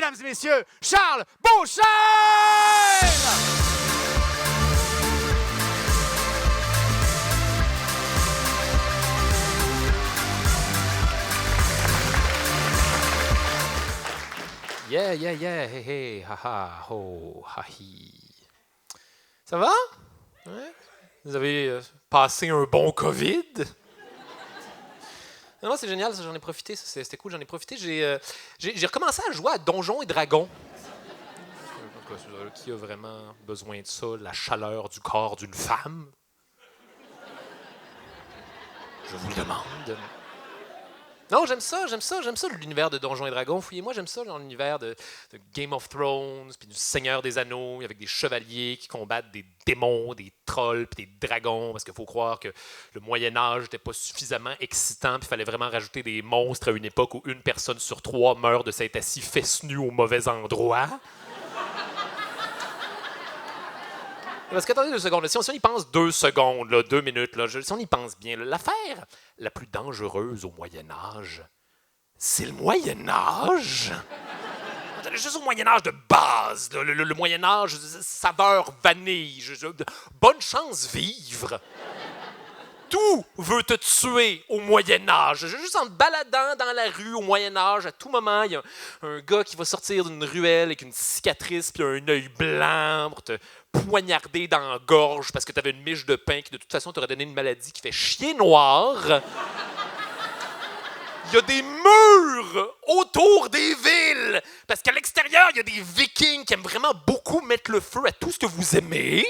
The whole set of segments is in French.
mesdames et messieurs, Charles Beauchesne! Yeah, yeah, yeah, hey, hey, ha, ha, ho, ha, hi. Ça va? Ouais? Vous avez passé un bon COVID? Non, c'est génial, ça, j'en ai profité, ça, c'était cool, j'en ai profité. J'ai recommencé à jouer à Donjons et Dragons. Qui a vraiment besoin de ça, la chaleur du corps d'une femme? Je vous le demande. Non, j'aime ça, l'univers de Donjons et Dragons. Fouillez-moi, j'aime ça, dans l'univers de Game of Thrones, puis du Seigneur des Anneaux, avec des chevaliers qui combattent des démons, des trolls, puis des dragons, parce qu'il faut croire que le Moyen-Âge n'était pas suffisamment excitant, puis il fallait vraiment rajouter des monstres à une époque où une personne sur 3 meurt de s'être assis fesse nue au mauvais endroit. Parce qu'attendez 2 secondes, si on y pense 2 secondes, là, 2 minutes, là, si on y pense bien, là, l'affaire la plus dangereuse au Moyen-Âge, c'est le Moyen-Âge. Juste au Moyen-Âge de base, là, le Moyen-Âge, saveur vanille, bonne chance vivre. Tout veut te tuer au Moyen-Âge. Juste en te baladant dans la rue au Moyen-Âge, à tout moment, il y a un gars qui va sortir d'une ruelle avec une cicatrice puis un œil blanc pour te poignarder dans la gorge parce que tu avais une miche de pain qui, de toute façon, t'aurait donné une maladie qui fait chier noir. Il y a des murs autour des villes parce qu'à l'extérieur, il y a des Vikings qui aiment vraiment beaucoup mettre le feu à tout ce que vous aimez.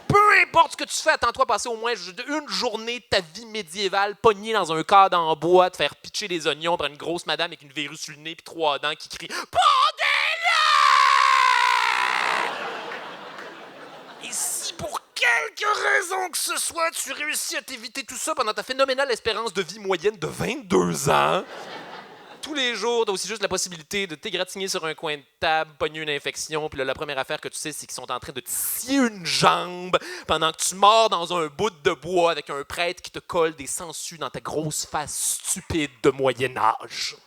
Peu importe ce que tu fais, attends-toi à passer au moins une journée de ta vie médiévale pognée dans un cadre en bois, te faire pitcher des oignons par une grosse madame avec une verrue sur le nez puis 3 dents qui crie « Pendez-le! » Et si pour quelque raison que ce soit, tu réussis à t'éviter tout ça pendant ta phénoménale espérance de vie moyenne de 22 ans, tous les jours, tu as aussi juste la possibilité de t'égratigner sur un coin de table, pogner une infection, puis là, la première affaire que tu sais, c'est qu'ils sont en train de te scier une jambe pendant que tu mords dans un bout de bois avec un prêtre qui te colle des sangsues dans ta grosse face stupide de Moyen-Âge.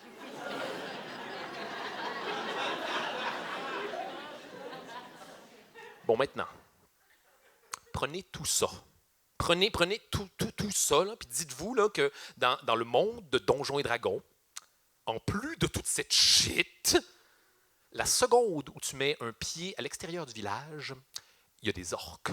Bon, maintenant, prenez tout ça. Prenez tout ça, puis dites-vous là, que dans le monde de Donjons et Dragons, en plus de toute cette shit, la seconde où tu mets un pied à l'extérieur du village, il y a des orques.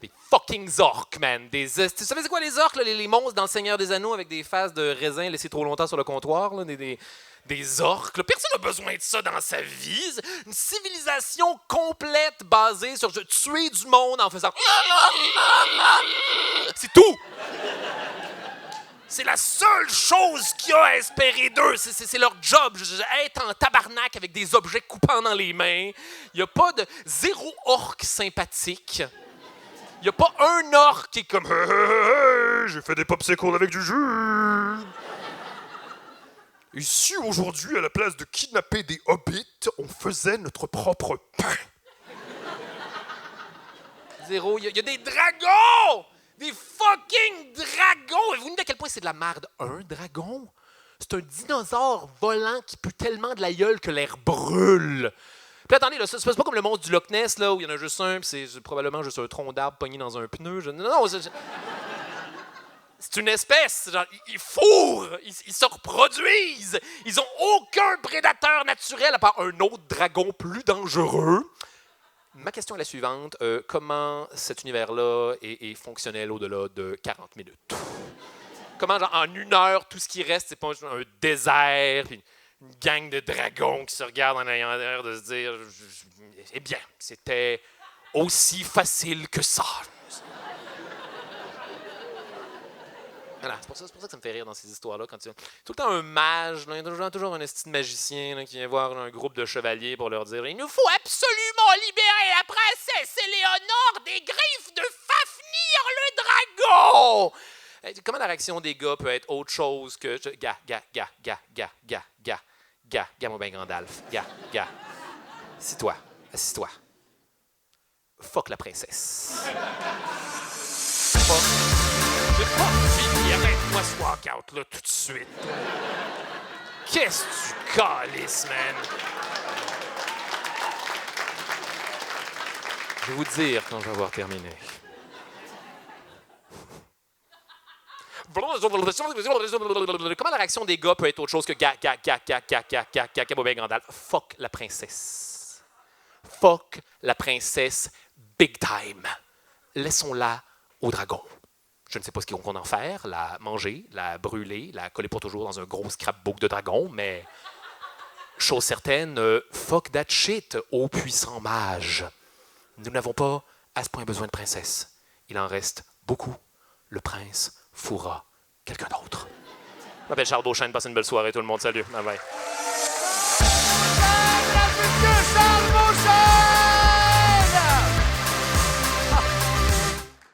Des fucking orques, man. Tu savais c'est quoi les orques, là, les monstres dans le Seigneur des Anneaux avec des faces de raisin laissés trop longtemps sur le comptoir, là, des orques. Là. Personne n'a besoin de ça dans sa vie. Une civilisation complète basée sur tuer du monde en faisant... C'est tout! C'est la seule chose qu'il y a à espérer d'eux. C'est leur job. Être en tabarnak avec des objets coupants dans les mains. Il n'y a pas de... Zéro orque sympathique. Il n'y a pas un orque qui est comme... J'ai fait des popsicles avec du jus. Ici, aujourd'hui, à la place de kidnapper des hobbits, on faisait notre propre pain. Zéro. Il y a des dragons! Des fucking dragons! Et vous me dites à quel point c'est de la merde. Un dragon? C'est un dinosaure volant qui pue tellement de la gueule que l'air brûle. Puis attendez, là, c'est pas comme le monstre du Loch Ness, là, où il y en a juste un, puis c'est probablement juste un tronc d'arbre pogné dans un pneu. Non, c'est une espèce. Genre, ils fourrent, ils se reproduisent. Ils ont aucun prédateur naturel à part un autre dragon plus dangereux. Ma question est la suivante. Comment cet univers-là est fonctionnel au-delà de 40 minutes? Comment, genre, en 1 heure, tout ce qui reste, c'est pas un désert, puis une gang de dragons qui se regardent en ayant l'air de se dire « Eh bien, c'était aussi facile que ça. » Voilà, c'est pour ça que ça me fait rire dans ces histoires-là. Quand tout le temps un mage, là, il y a toujours un esti de magicien là, qui vient voir un groupe de chevaliers pour leur dire « Il nous faut absolument libérer la princesse Éléonore des griffes de Fafnir le dragon! » Comment la réaction des gars peut être autre chose que « Gars, moi ben Gandalf, gars. Assis-toi. Fuck la princesse. » J'ai pas fini, arrête-moi ce walkout là tout de suite. Qu'est-ce que tu calisses, man? Je vais vous dire quand je vais avoir terminé. Comment la réaction des gars peut être autre chose que Gandalf? Fuck la princesse. Fuck la princesse big time. Laissons-la au dragon. Je ne sais pas ce qu'ils vont en faire, la manger, la brûler, la coller pour toujours dans un gros scrapbook de dragon, mais chose certaine, fuck that shit, ô puissant mage. Nous n'avons pas à ce point besoin de princesse. Il en reste beaucoup. Le prince fourra quelqu'un d'autre. Je m'appelle Charles Beauchesne, passe une belle soirée tout le monde, salut. Bye bye.